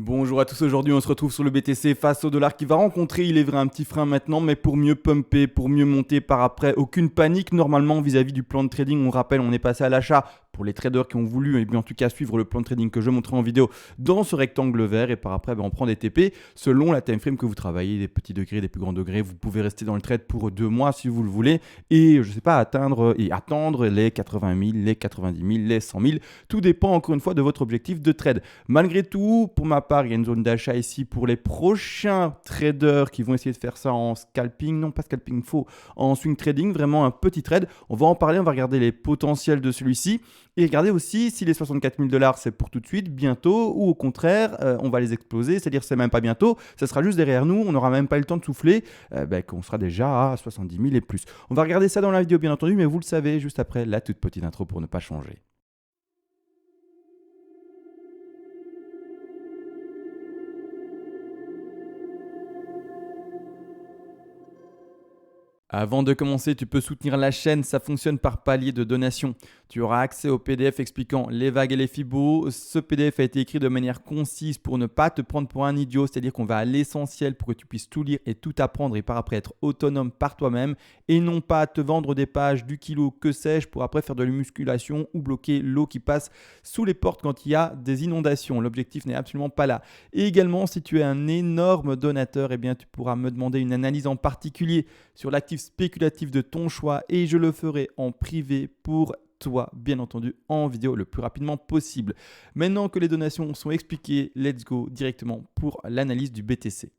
Bonjour à tous, aujourd'hui on se retrouve sur le BTC face au dollar qui va rencontrer, il est vrai, un petit frein maintenant, mais pour mieux pumper, pour mieux monter par après, aucune panique normalement vis-à-vis du plan de trading. On rappelle, on est passé à l'achat pour les traders qui ont voulu, et bien en tout cas suivre le plan de trading que je montrais en vidéo dans ce rectangle vert, et par après on prend des TP selon la time frame que vous travaillez, des petits degrés, des plus grands degrés. Vous pouvez rester dans le trade pour 2 mois si vous le voulez, et je sais pas, atteindre et attendre les 80 000, les 90 000, les 100 000, tout dépend encore une fois de votre objectif de trade. Malgré tout, pour ma part, il y a une zone d'achat ici pour les prochains traders qui vont essayer de faire ça en scalping, non pas scalping faux, en swing trading, vraiment un petit trade. On va en parler, on va regarder les potentiels de celui-ci et regarder aussi si les 64 000 dollars c'est pour tout de suite, bientôt, ou au contraire, on va les exploser, c'est-à-dire c'est même pas bientôt, ça sera juste derrière nous, on n'aura même pas eu le temps de souffler, qu'on sera déjà à 70 000 et plus. On va regarder ça dans la vidéo bien entendu, mais vous le savez, juste après la toute petite intro pour ne pas changer. Avant de commencer, tu peux soutenir la chaîne, ça fonctionne par palier de donation. Tu auras accès au PDF expliquant les vagues et les fibos. Ce PDF a été écrit de manière concise pour ne pas te prendre pour un idiot, c'est-à-dire qu'on va à l'essentiel pour que tu puisses tout lire et tout apprendre et par après être autonome par toi-même et non pas te vendre des pages du kilo, que sais-je, pour après faire de la musculation ou bloquer l'eau qui passe sous les portes quand il y a des inondations. L'objectif n'est absolument pas là. Et également, si tu es un énorme donateur, eh bien, tu pourras me demander une analyse en particulier sur l'actif spéculatif de ton choix et je le ferai en privé pour toi, bien entendu, en vidéo le plus rapidement possible. Maintenant que les donations sont expliquées, let's go directement pour l'analyse du BTC.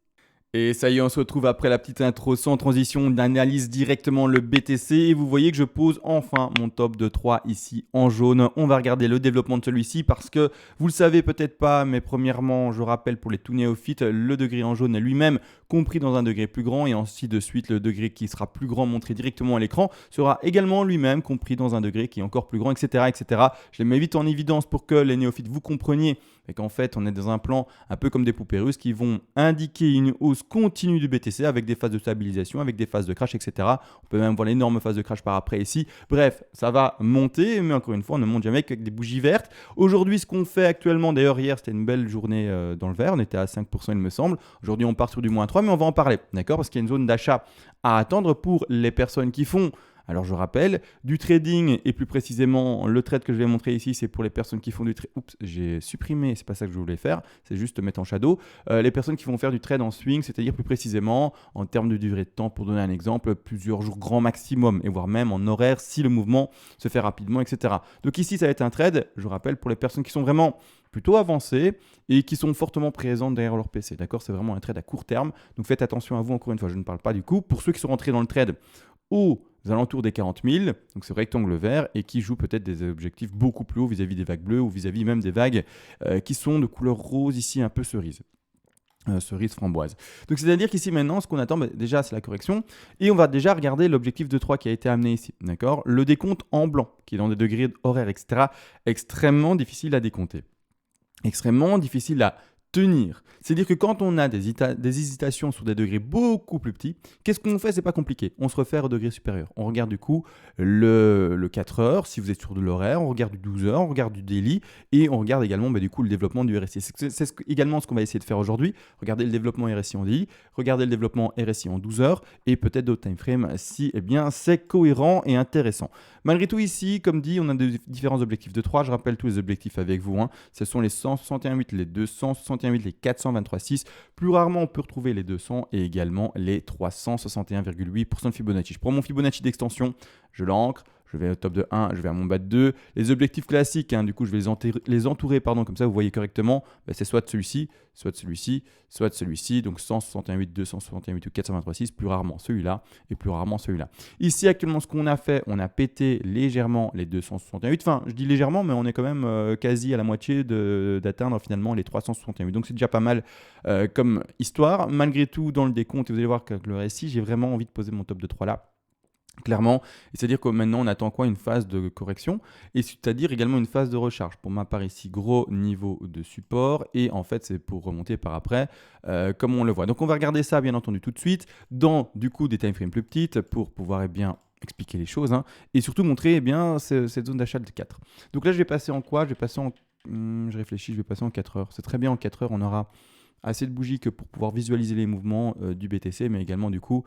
Et ça y est, on se retrouve après la petite intro sans transition, on analyse directement le BTC et vous voyez que je pose enfin mon top de 3 ici en jaune. On va regarder le développement de celui-ci parce que vous le savez peut-être pas, mais premièrement, je rappelle pour les tout néophytes, le degré en jaune est lui-même compris dans un degré plus grand et ensuite de suite le degré qui sera plus grand montré directement à l'écran sera également lui-même compris dans un degré qui est encore plus grand, etc. etc. Je les mets vite en évidence pour que les néophytes vous compreniez et qu'en fait on est dans un plan un peu comme des poupées russes qui vont indiquer une hausse continue du BTC avec des phases de stabilisation, avec des phases de crash, etc. On peut même voir l'énorme phase de crash par après ici. Bref, ça va monter, mais encore une fois, on ne monte jamais avec des bougies vertes. Aujourd'hui, ce qu'on fait actuellement, d'ailleurs hier c'était une belle journée dans le vert, on était à 5% il me semble. Aujourd'hui on part sur du moins 3, mais on va en parler, d'accord? Parce qu'il y a une zone d'achat à attendre pour les personnes qui font... Alors je rappelle, du trading et plus précisément le trade que je vais montrer ici, c'est pour les personnes qui font du trade. Oups, j'ai supprimé, c'est pas ça que je voulais faire, c'est juste mettre en shadow. Les personnes qui vont faire du trade en swing, c'est-à-dire plus précisément en termes de durée de temps, pour donner un exemple, plusieurs jours grand maximum et voire même en horaire si le mouvement se fait rapidement, etc. Donc ici ça va être un trade, je rappelle, pour les personnes qui sont vraiment plutôt avancées et qui sont fortement présentes derrière leur PC. D'accord, c'est vraiment un trade à court terme. Donc faites attention à vous, encore une fois, je ne parle pas du coup. Pour ceux qui sont rentrés dans le trade aux alentours des 40 000, donc ce rectangle vert, et qui joue peut-être des objectifs beaucoup plus hauts vis-à-vis des vagues bleues ou vis-à-vis même des vagues qui sont de couleur rose ici, un peu cerise. Cerise framboise. Donc c'est-à-dire qu'ici maintenant, ce qu'on attend, déjà c'est la correction, et on va déjà regarder l'objectif de 3 qui a été amené ici, d'accord? Le décompte en blanc, qui est dans des degrés horaires, etc., extrêmement difficile à décompter, extrêmement difficile à tenir. C'est-à-dire que quand on a des hésitations sur des degrés beaucoup plus petits, qu'est-ce qu'on fait? C'est pas compliqué. On se réfère au degré supérieur. On regarde du coup le 4 heures, si vous êtes sur de l'horaire, on regarde du 12 heures, on regarde du daily et on regarde également du coup le développement du RSI. C'est également ce qu'on va essayer de faire aujourd'hui. Regardez le développement RSI en daily, regardez le développement RSI en 12 heures et peut-être d'autres time frames si bien c'est cohérent et intéressant. Malgré tout ici, comme dit, on a différents objectifs de 3. Je rappelle tous les objectifs avec vous. Ce sont les 161,8, les 261,8, les 423,6. Plus rarement, on peut retrouver les 200 et également les 361,8% de Fibonacci. Je prends mon Fibonacci d'extension, je l'ancre, je vais au top de 1, je vais à mon bas de 2. Les objectifs classiques, du coup, je vais les entourer, comme ça vous voyez correctement. C'est soit celui-ci, soit celui-ci, soit celui-ci. Donc 161,8, 261,8 ou 423,6, plus rarement celui-là et plus rarement celui-là. Ici, actuellement, ce qu'on a fait, on a pété légèrement les 261,8. Enfin, je dis légèrement, mais on est quand même quasi à la moitié d'atteindre finalement les 361,8. Donc c'est déjà pas mal comme histoire. Malgré tout, dans le décompte, et vous allez voir qu'avec le récit, j'ai vraiment envie de poser mon top de 3 là. Clairement, c'est-à-dire que maintenant on attend quoi? Une phase de correction et c'est-à-dire également une phase de recharge. Pour ma part ici, gros niveau de support et en fait c'est pour remonter par après comme on le voit. Donc on va regarder ça bien entendu tout de suite dans du coup des time frames plus petites pour pouvoir expliquer les choses et surtout montrer cette zone d'achat de 4. Donc là je vais passer en quoi? Je vais passer je réfléchis, je vais passer en 4 heures. C'est très bien, en 4 heures, on aura assez de bougies que pour pouvoir visualiser les mouvements du BTC, mais également du coup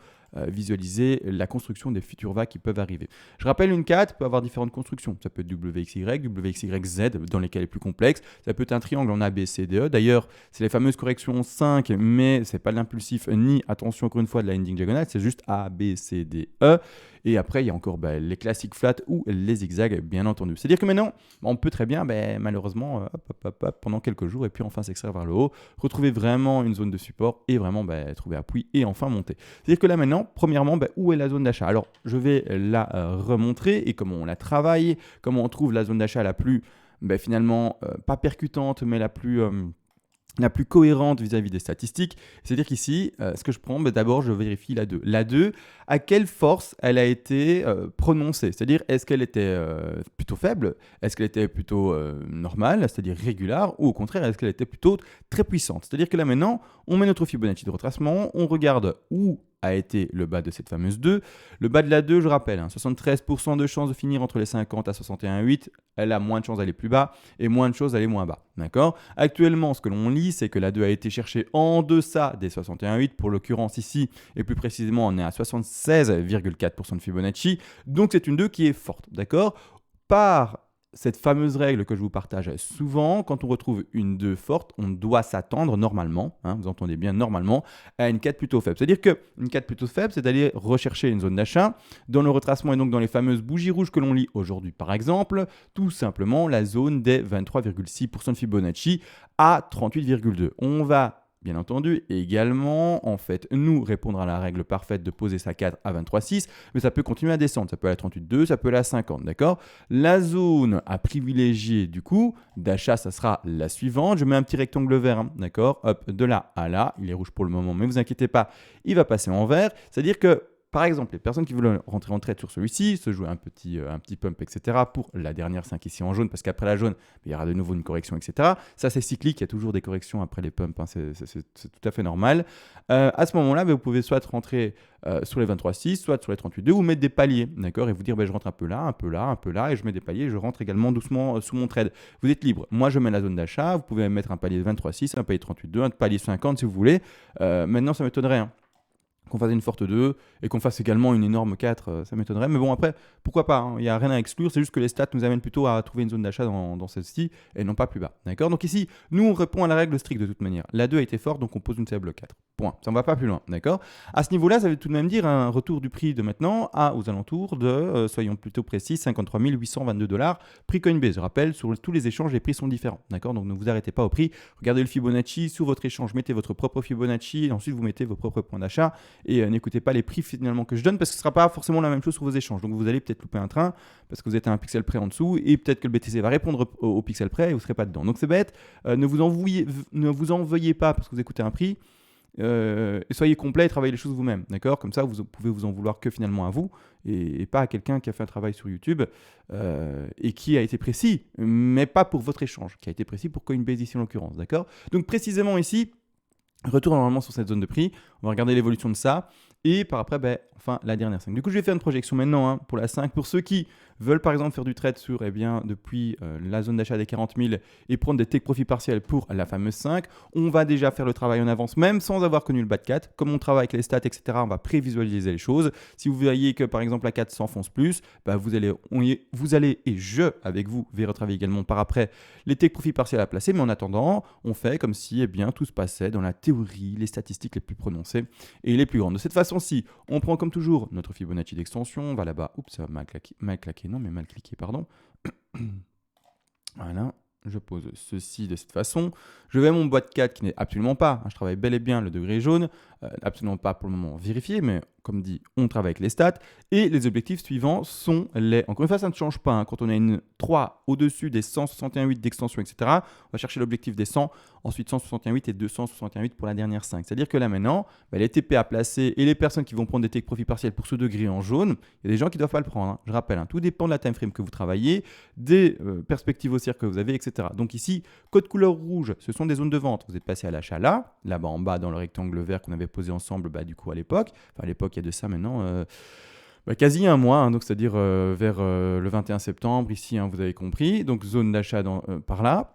visualiser la construction des futures vagues qui peuvent arriver. Je rappelle, une 4 peut avoir différentes constructions. Ça peut être WXY, WXYZ dans les cas les plus complexes. Ça peut être un triangle en A, B, C, D, E. D'ailleurs, c'est les fameuses corrections 5, mais c'est pas l'impulsif ni, attention encore une fois, de la ending diagonale, c'est juste A, B, C, D, E. Et après, il y a encore les classiques flat ou les zigzags, bien entendu. C'est-à-dire que maintenant, on peut très bien, malheureusement, pendant quelques jours, et puis enfin s'extraire vers le haut, retrouver vraiment une zone de support et vraiment trouver appui et enfin monter. C'est-à-dire que là maintenant, premièrement, où est la zone d'achat? Alors, je vais la remontrer et comment on la travaille, comment on trouve la zone d'achat la plus, finalement, pas percutante, mais la plus cohérente vis-à-vis des statistiques. C'est-à-dire qu'ici, ce que je prends, d'abord, je vérifie la 2. La 2, à quelle force elle a été prononcée? C'est-à-dire, est-ce qu'elle était plutôt faible? Est-ce qu'elle était plutôt normale, c'est-à-dire régulière? Ou au contraire, est-ce qu'elle était plutôt très puissante? C'est-à-dire que là, maintenant, on met notre Fibonacci de retracement, on regarde où a été le bas de cette fameuse 2. Le bas de la 2, je rappelle, 73% de chances de finir entre les 50 à 61,8. Elle a moins de chances d'aller plus bas et moins de chances d'aller moins bas. D'accord? Actuellement, ce que l'on lit, c'est que la 2 a été cherchée en deçà des 61,8. Pour l'occurrence ici, et plus précisément, on est à 76,4% de Fibonacci. Donc, c'est une 2 qui est forte. D'accord? Par cette fameuse règle que je vous partage souvent, quand on retrouve une 2 forte, on doit s'attendre normalement, vous entendez bien normalement, à une 4 plutôt faible. C'est-à-dire qu'une 4 plutôt faible, c'est d'aller rechercher une zone d'achat dans le retracement et donc dans les fameuses bougies rouges que l'on lit aujourd'hui par exemple, tout simplement la zone des 23,6% de Fibonacci à 38,2. On va bien entendu, également, en fait, nous répondre à la règle parfaite de poser sa 4 à 23,6, mais ça peut continuer à descendre. Ça peut aller à 38,2, ça peut aller à 50, d'accord? La zone à privilégier, du coup, d'achat, ça sera la suivante. Je mets un petit rectangle vert, d'accord? Hop, de là à là. Il est rouge pour le moment, mais ne vous inquiétez pas, il va passer en vert. C'est-à-dire que par exemple, les personnes qui veulent rentrer en trade sur celui-ci, se jouer un petit pump, etc. pour la dernière 5 ici en jaune, parce qu'après la jaune, il y aura de nouveau une correction, etc. Ça, c'est cyclique, il y a toujours des corrections après les pumps, c'est tout à fait normal. À ce moment-là, vous pouvez soit rentrer sur les 23,6, soit sur les 38,2, ou mettre des paliers, d'accord, et vous dire, je rentre un peu là, un peu là, un peu là, et je mets des paliers, et je rentre également doucement sous mon trade. Vous êtes libre. Moi, je mets la zone d'achat, vous pouvez mettre un palier de 23,6, un palier de 38,2, un palier de 50 si vous voulez. Maintenant, ça m'étonnerait, qu'on fasse une forte 2 et qu'on fasse également une énorme 4, ça m'étonnerait. Mais bon, après, pourquoi pas, il n'y a rien à exclure. C'est juste que les stats nous amènent plutôt à trouver une zone d'achat dans celle-ci et non pas plus bas. D'accord? Donc ici, nous, on répond à la règle stricte de toute manière. La 2 a été forte, donc on pose une faible 4. Point. Ça ne va pas plus loin. D'accord? À ce niveau-là, ça veut tout de même dire un retour du prix de maintenant aux alentours de, soyons plutôt précis, 53 822 $. Prix Coinbase. Je rappelle, sur tous les échanges, les prix sont différents. D'accord? Donc ne vous arrêtez pas au prix. Regardez le Fibonacci. Sur votre échange, mettez votre propre Fibonacci. Et ensuite, vous mettez vos propres points d'achat. Et n'écoutez pas les prix finalement que je donne parce que ce ne sera pas forcément la même chose sur vos échanges. Donc vous allez peut-être louper un train parce que vous êtes à un pixel près en dessous et peut-être que le BTC va répondre au pixel près et vous ne serez pas dedans. Donc c'est bête. Ne vous en veuillez pas parce que vous écoutez un prix. Et soyez complet et travaillez les choses vous-même. D'accord? Comme ça, vous pouvez vous en vouloir que finalement à vous et pas à quelqu'un qui a fait un travail sur YouTube et qui a été précis, mais pas pour votre échange, qui a été précis pour Coinbase ici en l'occurrence. D'accord? Donc précisément ici, retour normalement sur cette zone de prix. On va regarder l'évolution de ça. Et par après, enfin, la dernière 5. Du coup, je vais faire une projection maintenant pour la 5. Pour ceux qui veulent par exemple faire du trade sur, depuis la zone d'achat des 40 000 et prendre des take profits partiels pour la fameuse 5, on va déjà faire le travail en avance, même sans avoir connu le bas de 4. Comme on travaille avec les stats, etc., on va prévisualiser les choses. Si vous voyez que par exemple la 4 s'enfonce plus, vous allez, et je, avec vous, vais retravailler également par après les take profits partiels à placer. Mais en attendant, on fait comme si tout se passait dans la théorie, les statistiques les plus prononcées et les plus grandes. De cette façon-ci, on prend comme toujours notre Fibonacci d'extension, on va là-bas, oups, ça va mal cliqué, pardon. Voilà, je pose ceci de cette façon. Je vais à mon boîte 4 qui n'est absolument pas, je travaille bel et bien le degré jaune, absolument pas pour le moment vérifié, mais comme dit, on travaille avec les stats. Et les objectifs suivants sont les... Encore une fois, ça ne change pas. Quand on a une 3 au-dessus des 161,8 d'extension, etc., on va chercher l'objectif des 100, ensuite 161,8 et 261,8 pour la dernière 5. C'est-à-dire que là maintenant, les TP à placer et les personnes qui vont prendre des take profits partiels pour ce degré en jaune, il y a des gens qui ne doivent pas le prendre. Je rappelle, tout dépend de la time frame que vous travaillez, des perspectives haussières que vous avez, etc. Donc ici, code couleur rouge, ce sont des zones de vente. Vous êtes passé à l'achat là-bas en bas dans le rectangle vert qu'on avait posé ensemble du coup à l'époque. Enfin à l'époque, il y a de ça maintenant quasi un mois, donc c'est-à-dire vers le 21 septembre, ici vous avez compris, donc zone d'achat par là.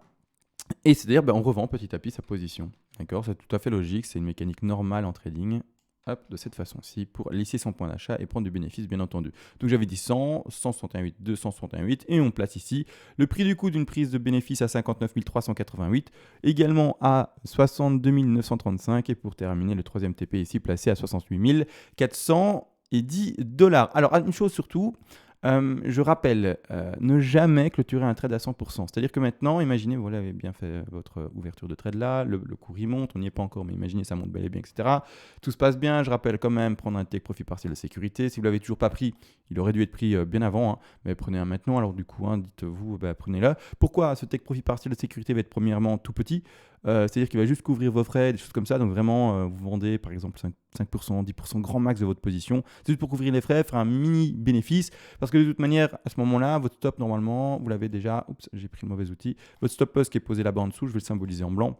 Et c'est-à-dire, on revend petit à petit sa position. D'accord? C'est tout à fait logique, c'est une mécanique normale en trading. Hop, de cette façon-ci, pour lisser son point d'achat et prendre du bénéfice, bien entendu. Donc j'avais dit 100, 161,8, 261,8, et on place ici le prix du coup d'une prise de bénéfice à 59 388, également à 62 935, et pour terminer, le troisième TP ici placé à 68 410 dollars. Alors, une chose surtout, je rappelle, ne jamais clôturer un trade à 100%. C'est-à-dire que maintenant, imaginez, vous avez bien fait votre ouverture de trade là, le cours il monte, on n'y est pas encore, mais imaginez ça monte bel et bien, etc. Tout se passe bien, je rappelle quand même, prendre un take profit partiel de sécurité. Si vous ne l'avez toujours pas pris, il aurait dû être pris bien avant, hein, mais prenez un maintenant. Alors du coup, dites-vous, prenez-le. Pourquoi ce take profit partiel de sécurité va être premièrement tout petit? C'est-à-dire qu'il va juste couvrir vos frais, des choses comme ça. Donc vraiment, vous vendez par exemple 5%, 10% grand max de votre position. C'est juste pour couvrir les frais, faire un mini bénéfice. Parce que de toute manière, à ce moment-là, votre stop, normalement, vous l'avez déjà. Oups, j'ai pris le mauvais outil. Votre stop loss qui est posé là-bas en dessous, je vais le symboliser en blanc.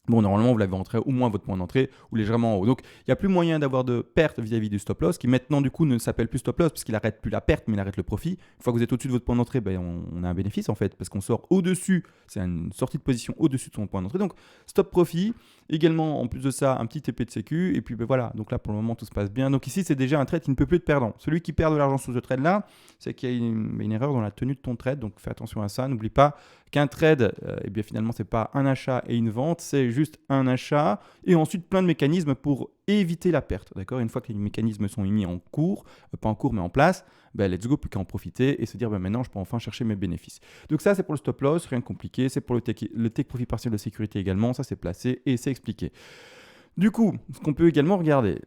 Bon, normalement, vous l'avez entré au moins votre point d'entrée ou légèrement en haut. Donc, il n'y a plus moyen d'avoir de perte vis-à-vis du stop loss qui maintenant, du coup, ne s'appelle plus stop loss parce qu'il n'arrête plus la perte, mais il arrête le profit. Une fois que vous êtes au-dessus de votre point d'entrée, on a un bénéfice en fait parce qu'on sort au-dessus. C'est une sortie de position au-dessus de son point d'entrée. Donc, stop profit. Également, en plus de ça, un petit TP de sécu. Et puis, voilà. Donc là, pour le moment, tout se passe bien. Donc ici, c'est déjà un trade qui ne peut plus être perdant. Celui qui perd de l'argent sur ce trade-là, c'est qu'il y a une erreur dans la tenue de ton trade. Donc, fais attention à ça. N'oublie pas qu'un trade, finalement, ce n'est pas un achat et une vente. C'est juste un achat et ensuite plein de mécanismes pour éviter la perte. D'accord? Une fois que les mécanismes sont mis en cours, pas en cours, mais en place, let's go, plus qu'à en profiter et se dire maintenant, je peux enfin chercher mes bénéfices. Donc ça, c'est pour le stop loss, rien de compliqué. C'est pour le take profit partiel de sécurité également. Ça, c'est placé et c'est expliqué. Du coup, ce qu'on peut également regarder,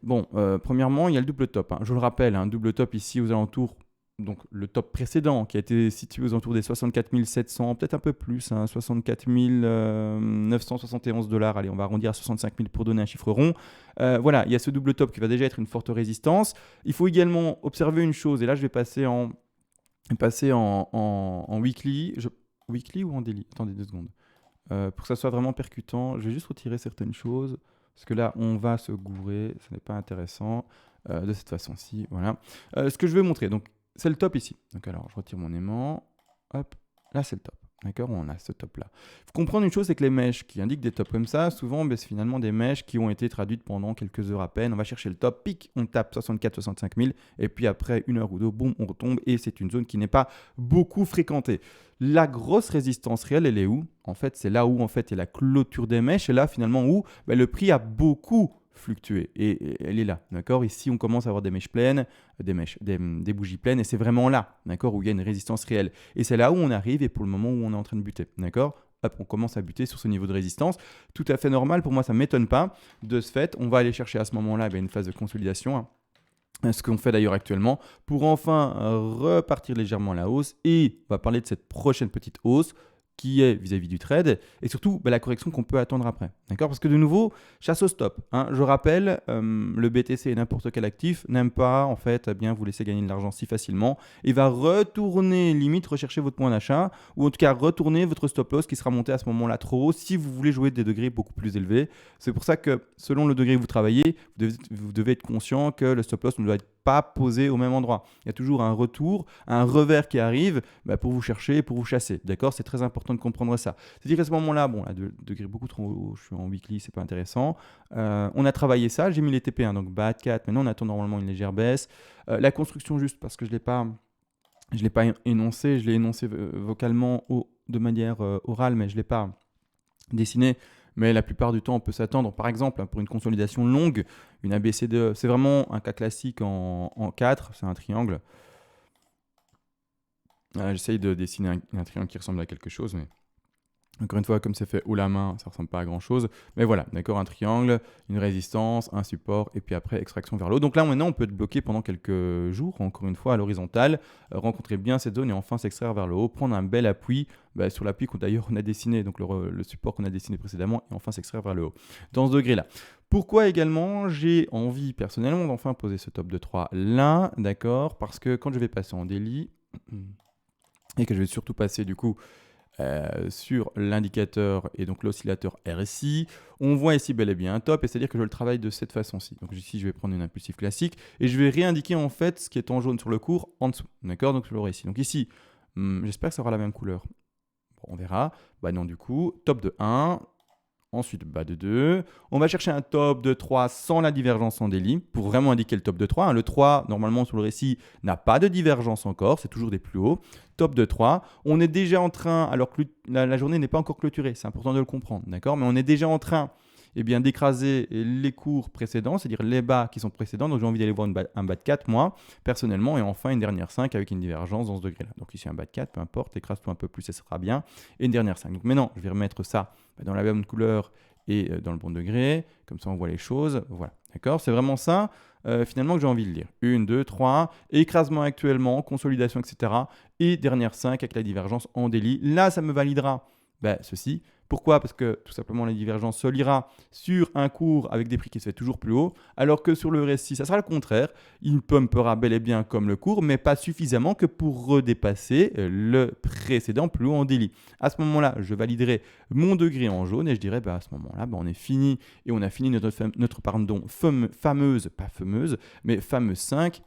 premièrement, il y a le double top. Je le rappelle, un double top ici aux alentours, donc le top précédent qui a été situé aux alentours des 64 700, peut-être un peu plus, 64 971 dollars. Allez, on va arrondir à 65 000 pour donner un chiffre rond. Voilà, il y a ce double top qui va déjà être une forte résistance. Il faut également observer une chose, et là je vais passer en weekly. Weekly ou en daily? Attendez 2 secondes. Pour que ça soit vraiment percutant, je vais juste retirer certaines choses. Parce que là, on va se gourer, ce n'est pas intéressant de cette façon-ci. Voilà. Ce que je vais montrer, donc c'est le top ici. Donc alors, je retire mon aimant. Hop, là c'est le top. D'accord? On a ce top-là. Il faut comprendre une chose, c'est que les mèches qui indiquent des tops comme ça, souvent, c'est finalement des mèches qui ont été traduites pendant quelques heures à peine. On va chercher le top, pic, on tape 64-65 000, et puis après une heure ou deux, boum, on retombe, et c'est une zone qui n'est pas beaucoup fréquentée. La grosse résistance réelle, elle est où? En fait, c'est là où il y a la clôture des mèches, et là, finalement, où le prix a beaucoup fluctuer et elle est là, d'accord? Ici on commence à avoir des mèches pleines, des bougies pleines et c'est vraiment là, d'accord, où il y a une résistance réelle et c'est là où on arrive et pour le moment où on est en train de buter, d'accord? Hop, on commence à buter sur ce niveau de résistance, tout à fait normal, pour moi ça ne m'étonne pas. De ce fait, on va aller chercher à ce moment-là une phase de consolidation, ce qu'on fait d'ailleurs actuellement, pour enfin repartir légèrement à la hausse et on va parler de cette prochaine petite hausse qui est vis-à-vis du trade et surtout la correction qu'on peut attendre après. D'accord? Parce que de nouveau, chasse au stop. Je rappelle, le BTC et n'importe quel actif n'aime pas en fait bien vous laisser gagner de l'argent si facilement et va retourner, limite rechercher votre point d'achat ou en tout cas retourner votre stop loss qui sera monté à ce moment-là trop haut si vous voulez jouer des degrés beaucoup plus élevés. C'est pour ça que selon le degré que vous travaillez, vous devez être conscient que le stop loss ne doit être pas posé au même endroit. Il y a toujours un retour, un revers qui arrive pour vous chercher, pour vous chasser. D'accord? C'est très important de comprendre ça. C'est-à-dire qu'à ce moment-là, bon, là, degré beaucoup trop haut, je suis en weekly, c'est pas intéressant. On a travaillé ça, j'ai mis les TP1, donc bas 4, maintenant on attend normalement une légère baisse. La construction, juste parce que je ne l'ai pas énoncé, je l'ai énoncé vocalement de manière orale, mais je ne l'ai pas dessiné. Mais la plupart du temps, on peut s'attendre, par exemple, pour une consolidation longue, une ABCDE. C'est vraiment un cas classique en 4, c'est un triangle. J'essaye de dessiner un triangle qui ressemble à quelque chose, mais encore une fois, comme c'est fait haut la main, ça ne ressemble pas à grand-chose. Mais voilà, d'accord, un triangle, une résistance, un support, et puis après, extraction vers le haut. Donc là, maintenant, on peut être bloqué pendant quelques jours, encore une fois, à l'horizontale, rencontrer bien cette zone et enfin s'extraire vers le haut, prendre un bel appui sur l'appui qu'on d'ailleurs on a dessiné, donc le support qu'on a dessiné précédemment, et enfin s'extraire vers le haut. Dans ce degré-là. Pourquoi également j'ai envie personnellement d'enfin poser ce top de 3 là, d'accord? Parce que quand je vais passer en daily, et que je vais surtout passer du coup sur l'indicateur et donc l'oscillateur RSI, on voit ici bel et bien un top, et c'est-à-dire que je le travaille de cette façon-ci. Donc ici, je vais prendre une impulsive classique et je vais réindiquer en fait ce qui est en jaune sur le cours en dessous. D'accord? Donc je l'aurai ici. Donc ici, j'espère que ça aura la même couleur. On verra. Bah non, du coup, top de 1. Ensuite, bas de 2. On va chercher un top de 3 sans la divergence en délit pour vraiment indiquer le top de 3. Le 3, normalement, sur le récit, n'a pas de divergence encore. C'est toujours des plus hauts. Top de 3. On est déjà en train, alors que la journée n'est pas encore clôturée, c'est important de le comprendre, d'accord? Mais on est déjà en train d'écraser les cours précédents, c'est-à-dire les bas qui sont précédents. Donc j'ai envie d'aller voir un bas de 4, moi, personnellement. Et enfin, une dernière 5 avec une divergence dans ce degré-là. Donc ici, un bas de 4, peu importe, écrase-toi un peu plus, ça sera bien. Et une dernière 5. Donc maintenant, je vais remettre ça dans la bonne couleur et dans le bon degré. Comme ça, on voit les choses. Voilà, d'accord? C'est vraiment ça, finalement, que j'ai envie de lire. 1, 2, 3, écrasement actuellement, consolidation, etc. Et dernière 5 avec la divergence en délit. Là, ça me validera ceci. Pourquoi? Parce que tout simplement la divergence se lira sur un cours avec des prix qui se fait toujours plus haut, alors que sur le récit, ça sera le contraire. Il pumpera bel et bien comme le cours, mais pas suffisamment que pour redépasser le précédent plus haut en délit. À ce moment-là, je validerai mon degré en jaune et je dirais à ce moment-là, on est fini et on a fini notre fameuse, pas fameuse, mais fameuse 5.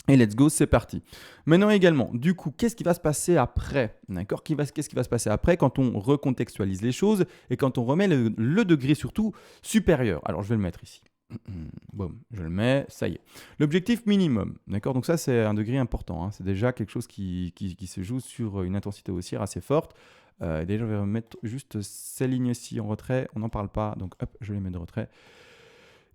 Et let's go, c'est parti. Maintenant également, du coup, qu'est-ce qui va se passer après? D'accord? Qu'est-ce qui va se passer après quand on recontextualise les choses et quand on remet le degré surtout supérieur? Alors, je vais le mettre ici. Boum, je le mets, ça y est. L'objectif minimum, d'accord? Donc ça, c'est un degré important, hein. C'est déjà quelque chose qui se joue sur une intensité haussière assez forte. Déjà, je vais remettre juste ces lignes-ci en retrait. On n'en parle pas, donc hop, je les mets de retrait.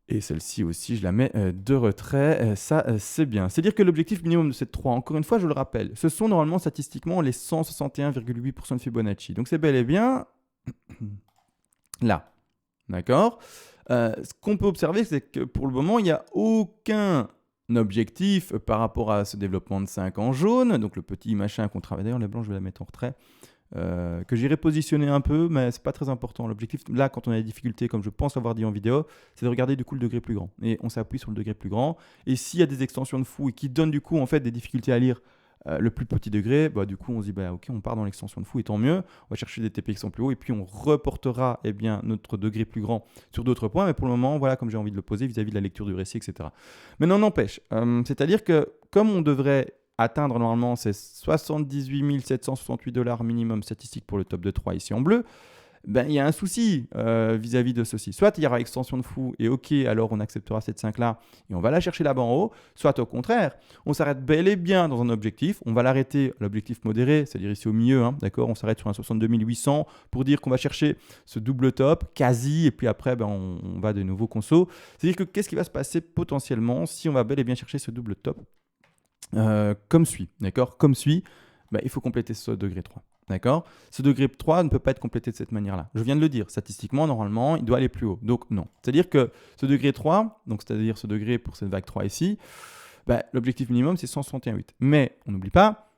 Et celle-ci aussi, je la mets de retrait. Ça, c'est bien. C'est-à-dire que l'objectif minimum de cette 3, encore une fois, je le rappelle, ce sont normalement statistiquement les 161,8% de Fibonacci. Donc c'est bel et bien là. D'accord? Ce qu'on peut observer, c'est que pour le moment, il n'y a aucun objectif par rapport à ce développement de 5 en jaune. Donc le petit machin qu'on travaille. D'ailleurs, les blancs, je vais la mettre en retrait. Que j'irai positionner un peu, mais c'est pas très important. L'objectif, là, quand on a des difficultés, comme je pense avoir dit en vidéo, c'est de regarder du coup le degré plus grand. Et on s'appuie sur le degré plus grand. Et s'il y a des extensions de fou et qui donnent du coup en fait des difficultés à lire le plus petit degré, du coup on se dit ok, on part dans l'extension de fou et tant mieux. On va chercher des TP qui sont plus hauts et puis on reportera notre degré plus grand sur d'autres points. Mais pour le moment, voilà, comme j'ai envie de le poser vis-à-vis de la lecture du récit, etc. Mais non, n'empêche. C'est-à-dire que comme on devrait atteindre normalement ces 78 768 $ minimum statistique pour le top de 3 ici en bleu, il y a un souci vis-à-vis de ceci. Soit il y aura extension de fou et ok, alors on acceptera cette 5 là et on va la chercher là-bas en haut, soit au contraire, on s'arrête bel et bien dans un objectif, on va l'arrêter à l'objectif modéré, c'est-à-dire ici au milieu, hein, d'accord, on s'arrête sur un 62 800 pour dire qu'on va chercher ce double top, quasi, et puis après on va de nouveau conso. C'est-à-dire que qu'est-ce qui va se passer potentiellement si on va bel et bien chercher ce double top comme suit, d'accord? Comme suit, il faut compléter ce degré 3, d'accord? Ce degré 3 ne peut pas être complété de cette manière-là. Je viens de le dire, statistiquement, normalement, il doit aller plus haut. Donc non. C'est-à-dire que ce degré 3, donc c'est-à-dire ce degré pour cette vague 3 ici, l'objectif minimum, c'est 161,8. Mais on n'oublie pas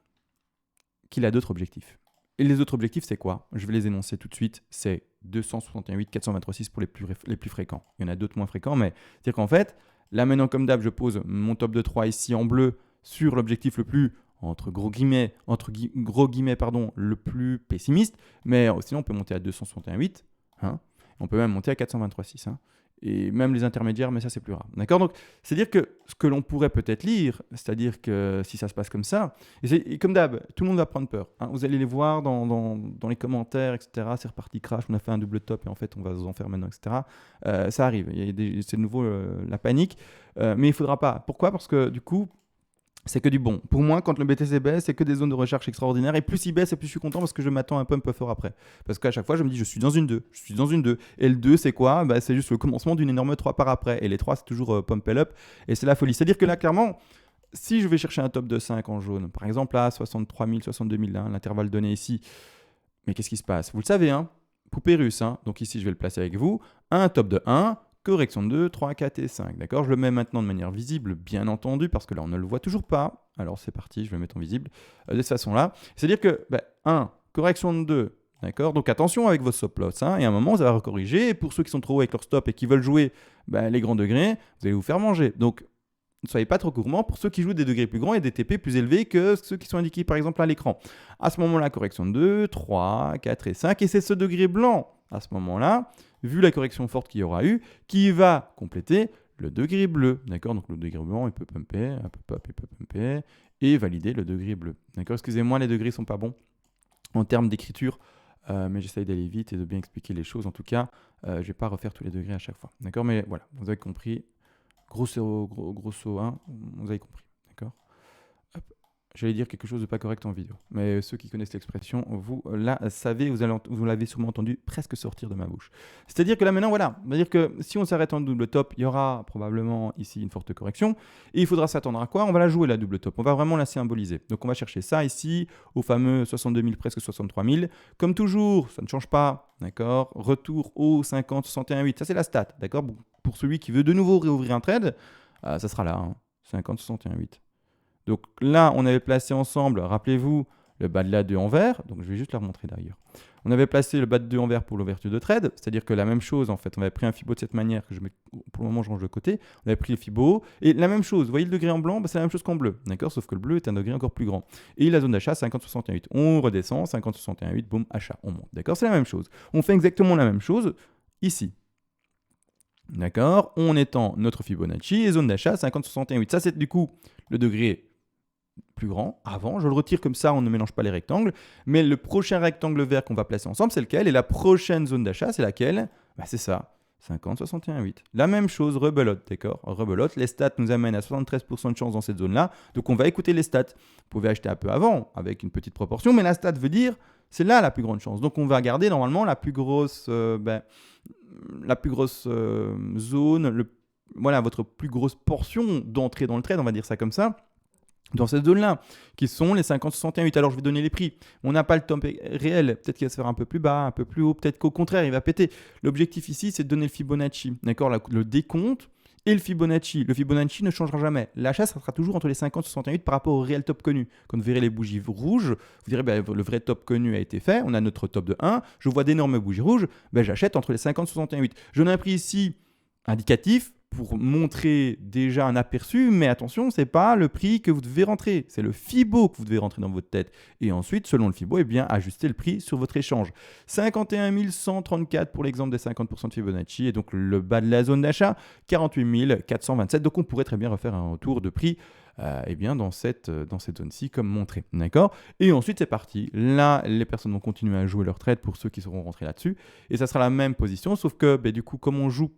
qu'il a d'autres objectifs. Et les autres objectifs, c'est quoi? Je vais les énoncer tout de suite. C'est 268, 426 pour les plus fréquents. Il y en a d'autres moins fréquents, mais c'est-à-dire qu'en fait, là maintenant, comme d'hab, je pose mon top de 3 ici en bleu sur l'objectif le plus, entre gros guillemets, le plus pessimiste, mais sinon on peut monter à 261,8, hein, on peut même monter à 423,6, hein, et même les intermédiaires, mais ça c'est plus rare. D'accord? Donc c'est-à-dire que ce que l'on pourrait peut-être lire, c'est-à-dire que si ça se passe comme ça, et comme d'hab, tout le monde va prendre peur, hein, vous allez les voir dans les commentaires, etc. C'est reparti crash, on a fait un double top et en fait on va en faire maintenant, etc. Ça arrive, c'est de nouveau la panique, mais il ne faudra pas. Pourquoi? Parce que du coup, c'est que du bon. Pour moi, quand le BTC baisse, c'est que des zones de recherche extraordinaires. Et plus il baisse, et plus je suis content parce que je m'attends un peu fort après. Parce qu'à chaque fois, je me dis, je suis dans une 2. Je suis dans une 2. Et le 2, c'est quoi? C'est juste le commencement d'une énorme 3 par après. Et les 3, c'est toujours pump up. Et c'est la folie. C'est-à-dire que là, clairement, si je vais chercher un top de 5 en jaune, par exemple là, 63 000, 62 000, hein, l'intervalle donné ici, mais qu'est-ce qui se passe? Vous le savez, hein, poupée russe. Hein, donc ici, je vais le placer avec vous. Un top de 1. Correction de 2, 3, 4 et 5. D'accord? Je le mets maintenant de manière visible, bien entendu, parce que là, on ne le voit toujours pas. Alors, c'est parti, je vais le mettre en visible de cette façon-là. C'est-à-dire que, 1, correction de 2. D'accord? Donc, attention avec vos stop loss. Hein, et à un moment, vous allez recorriger. Et pour ceux qui sont trop hauts avec leur stop et qui veulent jouer les grands degrés, vous allez vous faire manger. Donc, ne soyez pas trop gourmands pour ceux qui jouent des degrés plus grands et des TP plus élevés que ceux qui sont indiqués, par exemple, à l'écran. À ce moment-là, correction de 2, 3, 4 et 5. Et c'est ce degré blanc, à ce moment-là, vu la correction forte qu'il y aura eu, qui va compléter le degré bleu. D'accord? Donc le degré blanc, il peut pumper, il peut pumper et valider le degré bleu. D'accord? Excusez-moi, les degrés ne sont pas bons. en termes d'écriture, mais j'essaye d'aller vite et de bien expliquer les choses. En tout cas, je ne vais pas refaire tous les degrés à chaque fois. D'accord? Mais voilà, vous avez compris. Grosso 1, vous avez compris. D'accord? Hop. J'allais dire quelque chose de pas correct en vidéo. Mais ceux qui connaissent l'expression, vous la savez, vous l'avez sûrement entendu presque sortir de ma bouche. C'est-à-dire que là maintenant, voilà, on va dire que si on s'arrête en double top, il y aura probablement ici une forte correction. Et il faudra s'attendre à quoi? On va la jouer la double top. On va vraiment la symboliser. Donc on va chercher ça ici, au fameux 62 000, presque 63 000. Comme toujours, ça ne change pas. D'accord? Retour au 50, 61, 8. Ça c'est la stat. D'accord? Pour celui qui veut de nouveau réouvrir un trade, ça sera là. 50, 61, 8. Donc là, on avait placé ensemble, rappelez-vous, le bas de la 2 en vert. Donc je vais juste la remontrer d'ailleurs. On avait placé le bas de 2 en vert pour l'ouverture de trade. C'est-à-dire que la même chose, en fait, on avait pris un Fibo de cette manière, que je mets, pour le moment je range de côté. On avait pris le Fibo. Et la même chose, vous voyez le degré en blanc, c'est la même chose qu'en bleu. D'accord? Sauf que le bleu est un degré encore plus grand. Et la zone d'achat, 50-61-8. On redescend, 50-61-8, boum, achat, on monte. D'accord? C'est la même chose. On fait exactement la même chose ici. D'accord? On étend notre Fibonacci et zone d'achat 50-61-8. Ça, c'est du coup le degré plus grand avant. Je le retire comme ça, on ne mélange pas les rectangles. Mais le prochain rectangle vert qu'on va placer ensemble, c'est lequel? Et la prochaine zone d'achat, c'est laquelle? C'est ça. 50-61-8. La même chose, rebelote, d'accord? Rebelote, les stats nous amènent à 73% de chance dans cette zone-là. Donc on va écouter les stats. Vous pouvez acheter un peu avant, avec une petite proportion, mais la stat veut dire, c'est là la plus grande chance. Donc on va garder normalement la plus grosse, zone, voilà, votre plus grosse portion d'entrée dans le trade, on va dire ça comme ça, dans cette zone-là, qui sont les 50-61-8. Alors, je vais donner les prix. On n'a pas le top réel. Peut-être qu'il va se faire un peu plus bas, un peu plus haut. Peut-être qu'au contraire, il va péter. L'objectif ici, c'est de donner le Fibonacci. D'accord? Le décompte et le Fibonacci. Le Fibonacci ne changera jamais. L'achat, ça sera toujours entre les 50-68 par rapport au réel top connu. Quand vous verrez les bougies rouges, vous direz, le vrai top connu a été fait. On a notre top de 1. Je vois d'énormes bougies rouges. J'achète entre les 50-61-8. Je n'ai un prix ici indicatif pour montrer déjà un aperçu, mais attention, ce n'est pas le prix que vous devez rentrer, c'est le Fibo que vous devez rentrer dans votre tête. Et ensuite, selon le Fibo, ajuster le prix sur votre échange. 51 134 pour l'exemple des 50% de Fibonacci, et donc le bas de la zone d'achat, 48 427. Donc on pourrait très bien refaire un retour de prix dans cette zone-ci, comme montré. D'accord? Et ensuite, c'est parti. Là, les personnes vont continuer à jouer leur trade pour ceux qui seront rentrés là-dessus. Et ça sera la même position, sauf que du coup, comme on joue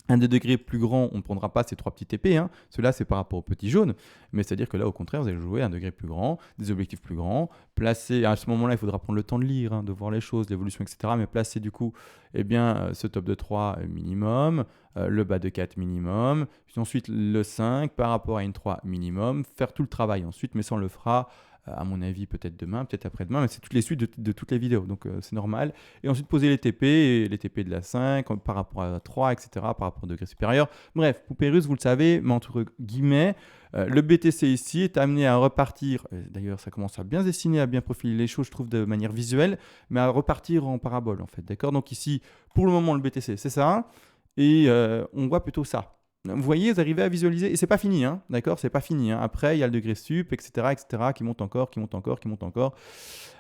un des degrés plus grand, on ne prendra pas ces 3 petits TP. Ceux-là, c'est par rapport au petit jaune. Mais c'est-à-dire que là, au contraire, vous allez jouer un degré plus grand, des objectifs plus grands. Placer, à ce moment-là, il faudra prendre le temps de lire, de voir les choses, l'évolution, etc. Mais placer du coup, ce top de 3 minimum, le bas de 4 minimum, puis ensuite le 5 par rapport à une 3 minimum. Faire tout le travail ensuite, mais ça, on le fera à mon avis, peut-être demain, peut-être après-demain, mais c'est toutes les suites de toutes les vidéos, donc c'est normal. Et ensuite, poser les TP, et les TP de la 5 par rapport à la 3, etc., par rapport au degré supérieur. Bref, poupée russe, vous le savez, mais entre guillemets, le BTC ici est amené à repartir, d'ailleurs ça commence à bien se dessiner, à bien profiler les choses, je trouve, de manière visuelle, mais à repartir en parabole, en fait, d'accord? Donc ici, pour le moment, le BTC, c'est ça, et on voit plutôt ça. Vous voyez, vous arrivez à visualiser, et c'est pas fini, d'accord? C'est pas fini. Après, il y a le degré sup, etc., qui monte encore, qui monte encore, qui monte encore,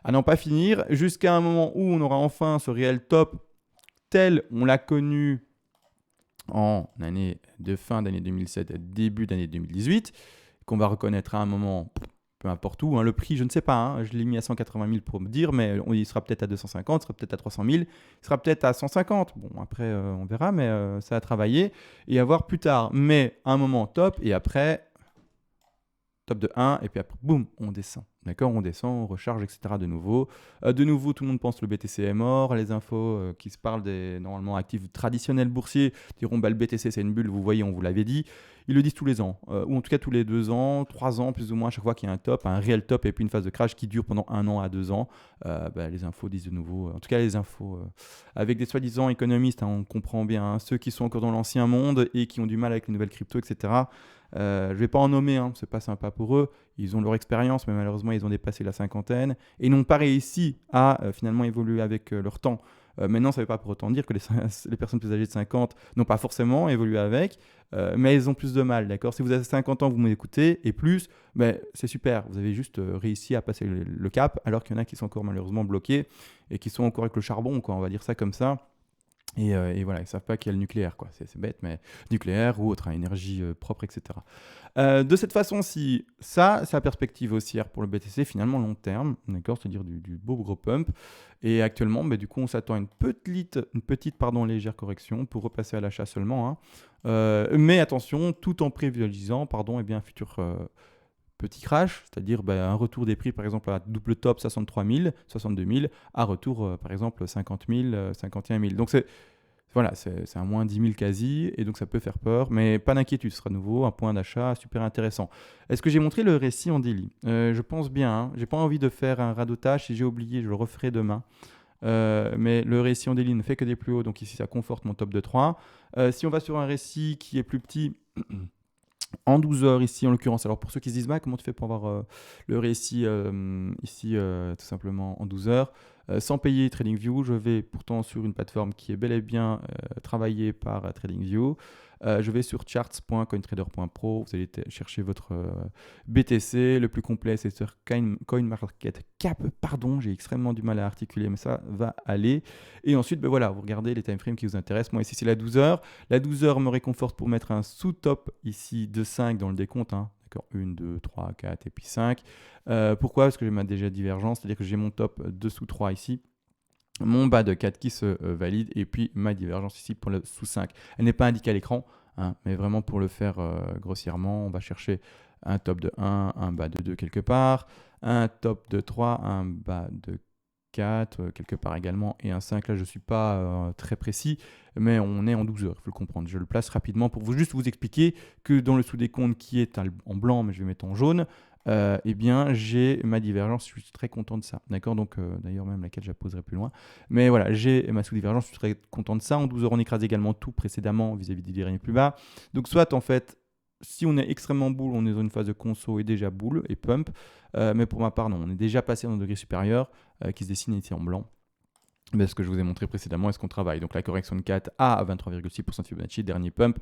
à n'en pas finir, jusqu'à un moment où on aura enfin ce réel top tel on l'a connu en année de fin d'année 2007, début d'année 2018, qu'on va reconnaître à un moment, peu importe où, le prix, je ne sais pas, je l'ai mis à 180 000 pour me dire, mais il sera peut-être à 250, il sera peut-être à 300 000, il sera peut-être à 150. Bon, après, on verra, mais ça a travaillé et à voir plus tard. Mais un moment top, et après, top de 1, et puis après, boum, on descend. D'accord? On descend, on recharge, etc. de nouveau. De nouveau, tout le monde pense que le BTC est mort. Les infos qui se parlent des normalement actifs traditionnels boursiers diront le BTC c'est une bulle, vous voyez, on vous l'avait dit. Ils le disent tous les ans, ou en tout cas tous les 2 ans, 3 ans plus ou moins, à chaque fois qu'il y a un top, un réel top et puis une phase de crash qui dure pendant 1 an à 2 ans. Les infos disent de nouveau, en tout cas les infos, avec des soi-disant économistes, on comprend bien, ceux qui sont encore dans l'ancien monde et qui ont du mal avec les nouvelles cryptos, etc. Je ne vais pas en nommer, c'est pas sympa pour eux. Ils ont leur expérience, mais malheureusement, ils ont dépassé la cinquantaine et n'ont pas réussi à finalement évoluer avec leur temps. Maintenant, ça ne veut pas pour autant dire que les personnes plus âgées de 50 n'ont pas forcément évolué avec, mais elles ont plus de mal, d'accord? Si vous avez 50 ans, vous m'écoutez, et plus, c'est super. Vous avez juste réussi à passer le cap, alors qu'il y en a qui sont encore malheureusement bloqués et qui sont encore avec le charbon, quoi, on va dire ça comme ça. Et voilà, ils ne savent pas qu'il y a le nucléaire, quoi. C'est bête, mais nucléaire ou autre, hein, énergie propre, etc. De cette façon-ci, ça, c'est la perspective haussière pour le BTC, finalement long terme, d'accord, c'est-à-dire du beau gros pump. Et actuellement, du coup, on s'attend à une petite légère correction pour repasser à l'achat seulement, hein. Mais attention, tout en prévisualisant un futur petit crash, c'est-à-dire un retour des prix, par exemple, à double top 63 000, 62 000, à retour, par exemple, 50 000, 51 000. Donc, c'est un moins 10 000 quasi, et donc ça peut faire peur, mais pas d'inquiétude, ce sera de nouveau un point d'achat super intéressant. Est-ce que j'ai montré le récit en daily? Je pense bien, hein. J'ai pas envie de faire un radotage, si j'ai oublié, je le referai demain. Mais le récit en daily ne fait que des plus hauts, donc ici ça conforte mon top de 3. Si on va sur un récit qui est plus petit, en 12 heures ici en l'occurrence. Alors pour ceux qui se disent comment tu fais pour avoir le récit ici tout simplement en 12 heures sans payer TradingView, je vais pourtant sur une plateforme qui est bel et bien travaillée par TradingView. Je vais sur charts.cointrader.pro, vous allez chercher votre BTC, le plus complet c'est sur CoinMarketCap, pardon, j'ai extrêmement du mal à articuler mais ça va aller. Et ensuite, vous regardez les timeframes qui vous intéressent. Moi ici c'est la 12 heures. La 12 heures me réconforte pour mettre un sous-top ici de 5 dans le décompte, hein. D'accord, 1, 2, 3, 4 et puis 5. Pourquoi? Parce que j'ai ma déjà divergence, c'est-à-dire que j'ai mon top de sous 3 ici, mon bas de 4 qui se valide, et puis ma divergence ici pour le sous 5. Elle n'est pas indiquée à l'écran, hein, mais vraiment pour le faire grossièrement, on va chercher un top de 1, un bas de 2 quelque part, un top de 3, un bas de 4 quelque part également, et un 5. Là, je ne suis pas très précis, mais on est en 12 heures, il faut le comprendre. Je le place rapidement pour juste vous expliquer que dans le sous-décompte qui est en blanc, mais je vais mettre en jaune, j'ai ma divergence, je suis très content de ça. D'accord, donc d'ailleurs même laquelle j'apposerai plus loin. Mais voilà, j'ai ma sous-divergence, je suis très content de ça. En 12 heures, on écrase également tout précédemment vis-à-vis des derniers plus bas. Donc soit en fait, si on est extrêmement bull, on est dans une phase de conso et déjà bull et pump. Mais pour ma part, non, on est déjà passé dans un degré supérieur qui se dessine ici en blanc. Ce que je vous ai montré précédemment, est-ce qu'on travaille. Donc la correction de 4 à 23,6% de Fibonacci, dernier pump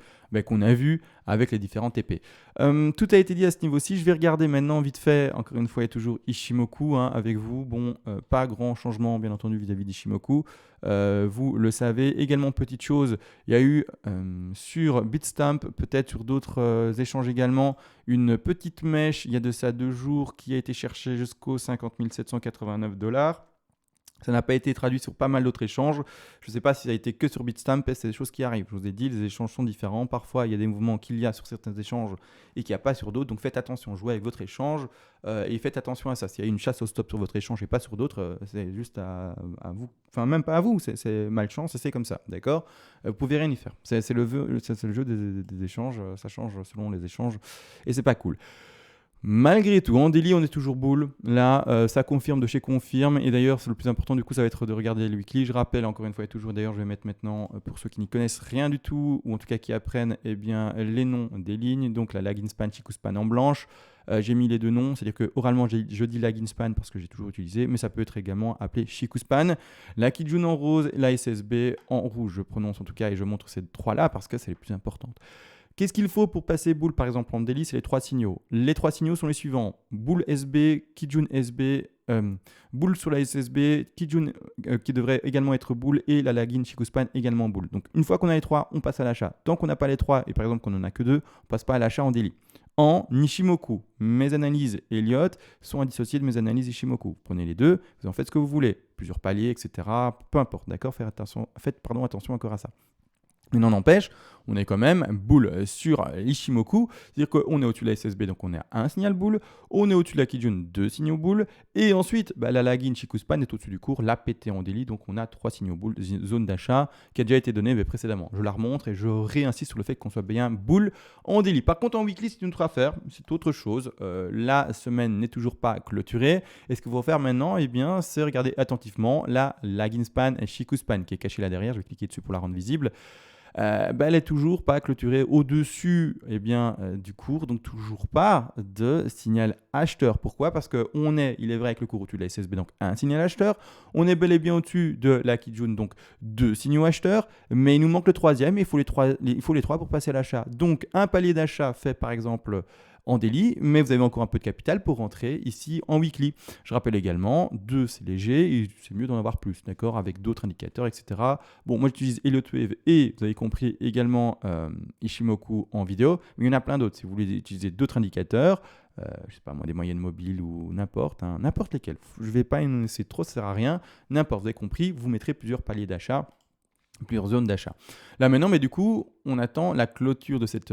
qu'on a vu avec les différents TP. Tout a été dit à ce niveau-ci. Je vais regarder maintenant vite fait, encore une fois, il y a toujours Ishimoku avec vous. Bon, pas grand changement bien entendu vis-à-vis d'Ishimoku. Vous le savez. Également, petite chose, il y a eu sur Bitstamp, peut-être sur d'autres échanges également, une petite mèche, il y a de ça 2 jours, qui a été cherchée jusqu'aux 50 789 $. Ça n'a pas été traduit sur pas mal d'autres échanges. Je ne sais pas si ça a été que sur Bitstamp, c'est des choses qui arrivent. Je vous ai dit, les échanges sont différents. Parfois, il y a des mouvements qu'il y a sur certains échanges et qu'il n'y a pas sur d'autres. Donc faites attention, jouez avec votre échange et faites attention à ça. S'il y a une chasse au stop sur votre échange et pas sur d'autres, c'est juste à vous. Enfin, même pas à vous, c'est malchance et c'est comme ça. D'accord? Vous pouvez rien y faire. C'est le jeu des échanges. Ça change selon les échanges et c'est pas cool. Malgré tout, en daily, on est toujours bull. Là, ça confirme de chez confirme. Et d'ailleurs, c'est le plus important, du coup, ça va être de regarder le weekly. Je rappelle encore une fois et toujours, d'ailleurs, je vais mettre maintenant, pour ceux qui n'y connaissent rien du tout, ou en tout cas qui apprennent, les noms des lignes. Donc la Lagging Span, Chikou Span en blanche. J'ai mis les deux noms, c'est-à-dire que oralement, je dis Lagging Span parce que j'ai toujours utilisé, mais ça peut être également appelé Chikou Span. La Kijun en rose, la SSB en rouge. Je prononce en tout cas et je montre ces trois-là parce que c'est les plus importantes. Qu'est-ce qu'il faut pour passer boule par exemple en daily? C'est les 3 signaux. Les 3 signaux sont les suivants. Boule SB, Kijun SB, boule sur la SSB, Kijun qui devrait également être boule et la Lagging Chikou Span également boule. Donc une fois qu'on a les 3, on passe à l'achat. Tant qu'on n'a pas les 3 et par exemple qu'on n'en a que 2, on passe pas à l'achat en daily. En Ishimoku, mes analyses Elliott sont indissociées de mes analyses Ishimoku. Vous prenez les deux, vous en faites ce que vous voulez. Plusieurs paliers, etc. Peu importe, d'accord? Faites attention encore à ça. Mais non n'empêche, on est quand même boule sur l'Ishimoku, c'est-à-dire qu'on est au-dessus de la SSB, donc on est à un signal boule, on est au-dessus de la Kijun, 2 signaux boule, et ensuite la Lagging Chikou Span est au-dessus du cours, la PT en daily, donc on a 3 signaux boule, zone d'achat qui a déjà été donnée précédemment. Je la remontre et je réinsiste sur le fait qu'on soit bien boule en daily. Par contre en weekly, c'est une autre affaire, c'est autre chose. La semaine n'est toujours pas clôturée, et ce qu'il faut faire maintenant, c'est regarder attentivement la Lagging Span et Chikou Span qui est cachée là derrière, je vais cliquer dessus pour la rendre visible. Elle est toujours pas clôturée au-dessus du cours, donc toujours pas de signal acheteur. Pourquoi? Parce qu'on est, il est vrai, avec le cours au-dessus de la SSB, donc un signal acheteur. On est bel et bien au-dessus de la Kijun, donc 2 signaux acheteurs, mais il nous manque le troisième, il faut les trois pour passer à l'achat. Donc un palier d'achat fait par exemple en daily, mais vous avez encore un peu de capital pour rentrer ici en weekly. Je rappelle également, 2 c'est léger et c'est mieux d'en avoir plus, d'accord, avec d'autres indicateurs, etc. Bon, moi j'utilise Elliott Wave et vous avez compris également Ishimoku en vidéo, mais il y en a plein d'autres. Si vous voulez utiliser d'autres indicateurs, je sais pas moi, des moyennes mobiles ou n'importe, hein, n'importe lesquels. Je ne vais pas énoncer trop, ça ne sert à rien. N'importe, vous avez compris, vous mettrez plusieurs paliers d'achat, plusieurs zones d'achat. Là maintenant, mais du coup, on attend la clôture de cette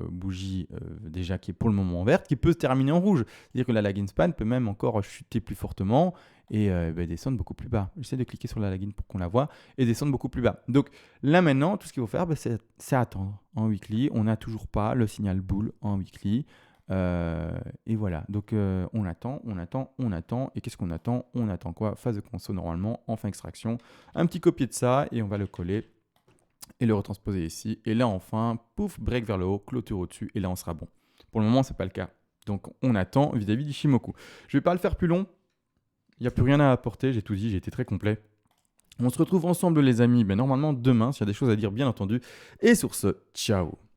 bougie déjà qui est pour le moment verte, qui peut se terminer en rouge. C'est-à-dire que la lagging span peut même encore chuter plus fortement et descendre beaucoup plus bas. J'essaie de cliquer sur la lagging pour qu'on la voit et descendre beaucoup plus bas. Donc là maintenant, tout ce qu'il faut faire, c'est attendre en weekly. On n'a toujours pas le signal bull en weekly. Et voilà, donc on attend. Et qu'est-ce qu'on attend? On attend quoi? Phase de conso normalement, en fin extraction. Un petit copier de ça et on va le coller et le retransposer ici. Et là enfin, pouf, break vers le haut, clôture au-dessus et là on sera bon. Pour le moment, c'est pas le cas. Donc on attend vis-à-vis d'Ishimoku. Je vais pas le faire plus long. Il n'y a plus rien à apporter, j'ai tout dit, j'ai été très complet. On se retrouve ensemble les amis, mais normalement demain, s'il y a des choses à dire bien entendu. Et sur ce, ciao.